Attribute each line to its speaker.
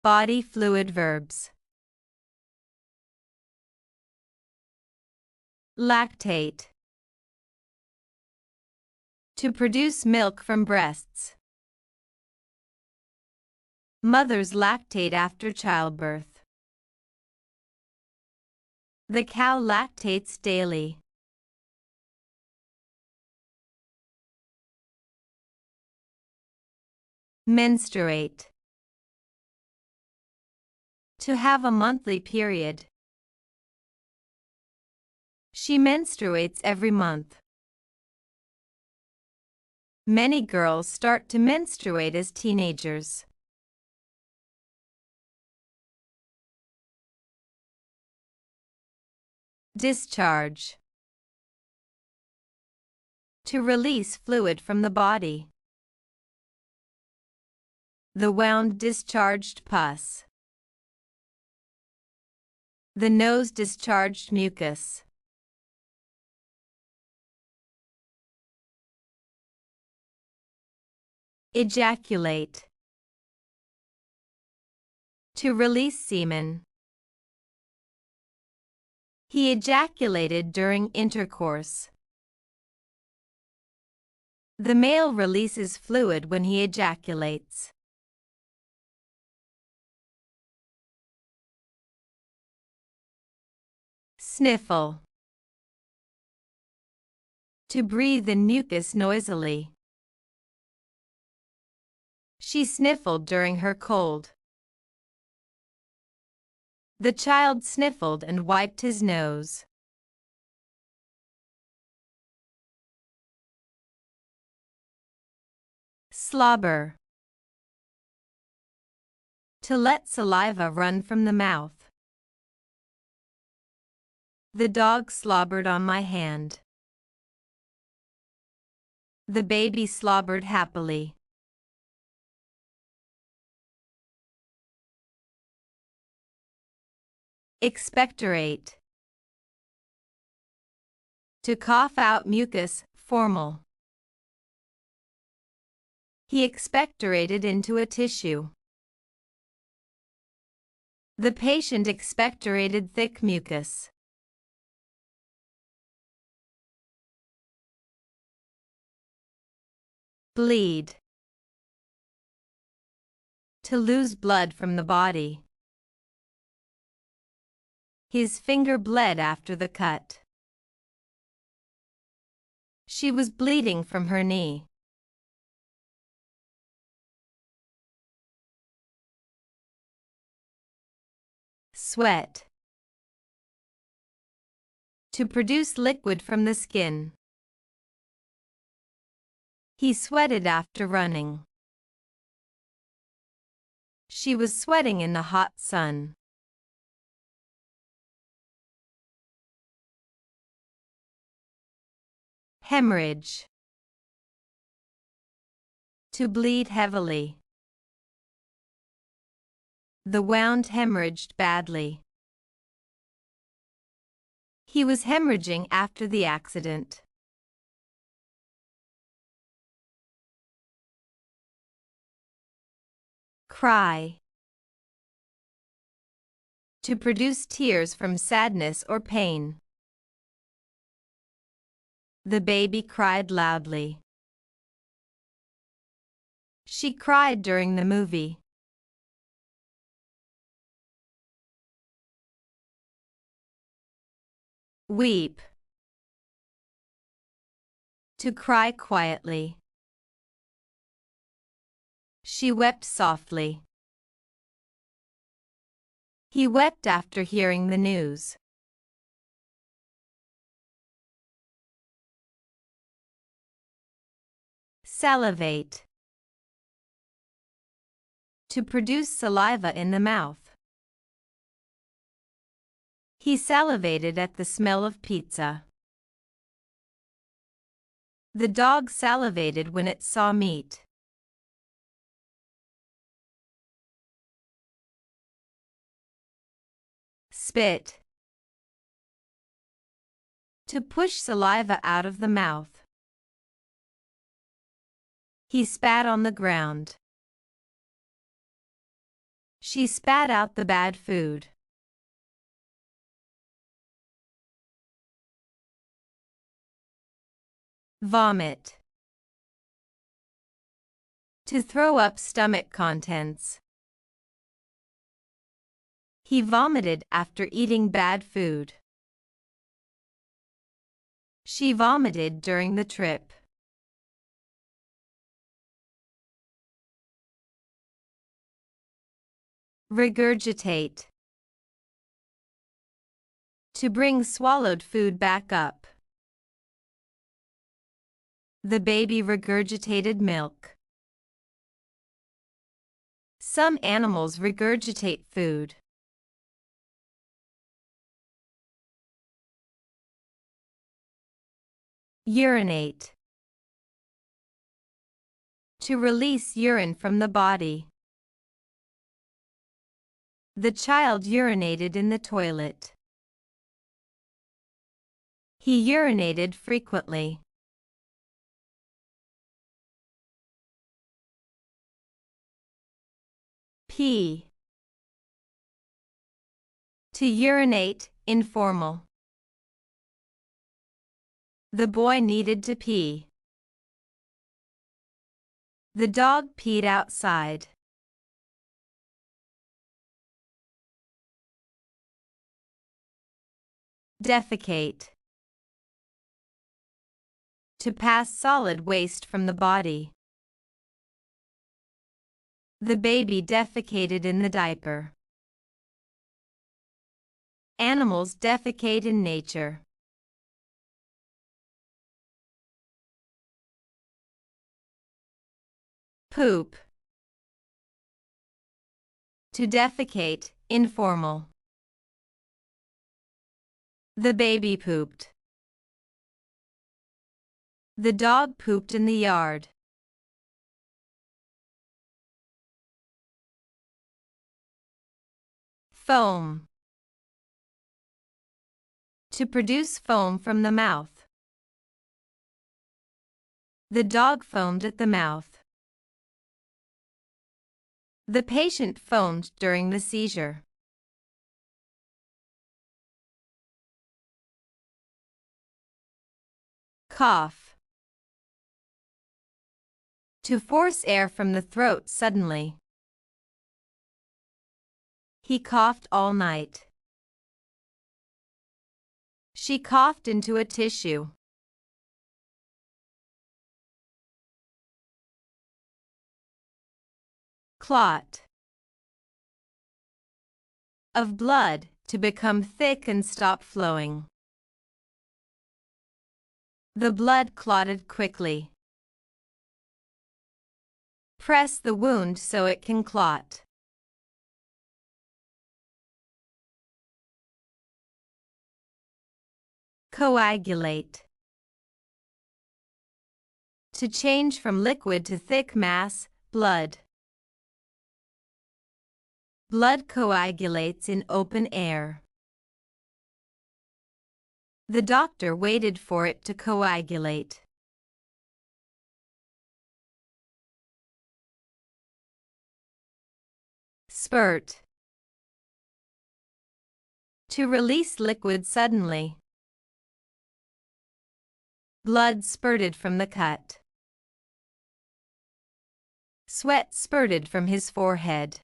Speaker 1: Body fluid verbs. Lactate. To produce milk from breasts. Mothers lactate after childbirth. The cow lactates daily. Menstruate. To have a monthly period. She menstruates every month. Many girls start to menstruate as teenagers. Discharge. To release fluid from the body. The wound discharged pus. The nose discharged mucus. Ejaculate. To release semen. He ejaculated during intercourse. The male releases fluid when he ejaculates. Sniffle. To breathe in mucus noisily. She sniffled during her cold. The child sniffled and wiped his nose. Slobber. To let saliva run from the mouth. The dog slobbered on my hand. The baby slobbered happily. Expectorate. To cough out mucus, formal. He expectorated into a tissue. The patient expectorated thick mucus. Bleed. To lose blood from the body. His finger bled after the cut. She was bleeding from her knee. Sweat. To produce liquid from the skin. He sweated after running. She was sweating in the hot sun. Hemorrhage. To bleed heavily. The wound hemorrhaged badly. He was hemorrhaging after the accident. Cry. To produce tears from sadness or pain. The baby cried loudly. She cried during the movie. Weep. To cry quietly. She wept softly. He wept after hearing the news. Salivate. To produce saliva in the mouth. He salivated at the smell of pizza. The dog salivated when it saw meat. Spit. To push saliva out of the mouth. He spat on the ground. She spat out the bad food. Vomit. To throw up stomach contents. He vomited after eating bad food. She vomited during the trip. Regurgitate. To bring swallowed food back up. The baby regurgitated milk. Some animals regurgitate food. Urinate. To release urine from the body. The child urinated in the toilet. He urinated frequently. Pee. To urinate, informal. The boy needed to pee. The dog peed outside. Defecate. To pass solid waste from the body. The baby defecated in the diaper. Animals defecate in nature. Poop. To defecate, informal. The baby pooped. The dog pooped in the yard. Foam. To produce foam from the mouth. The dog foamed at the mouth. The patient foamed during the seizure. Cough. To force air from the throat suddenly. He coughed all night. She coughed into a tissue. Clot. Of blood, to become thick and stop flowing. The blood clotted quickly. Press the wound so it can clot. Coagulate. To change from liquid to thick mass, blood. Blood coagulates in open air. The doctor waited for it to coagulate. Spurt. To release liquid suddenly. Blood spurted from the cut. Sweat spurted from his forehead.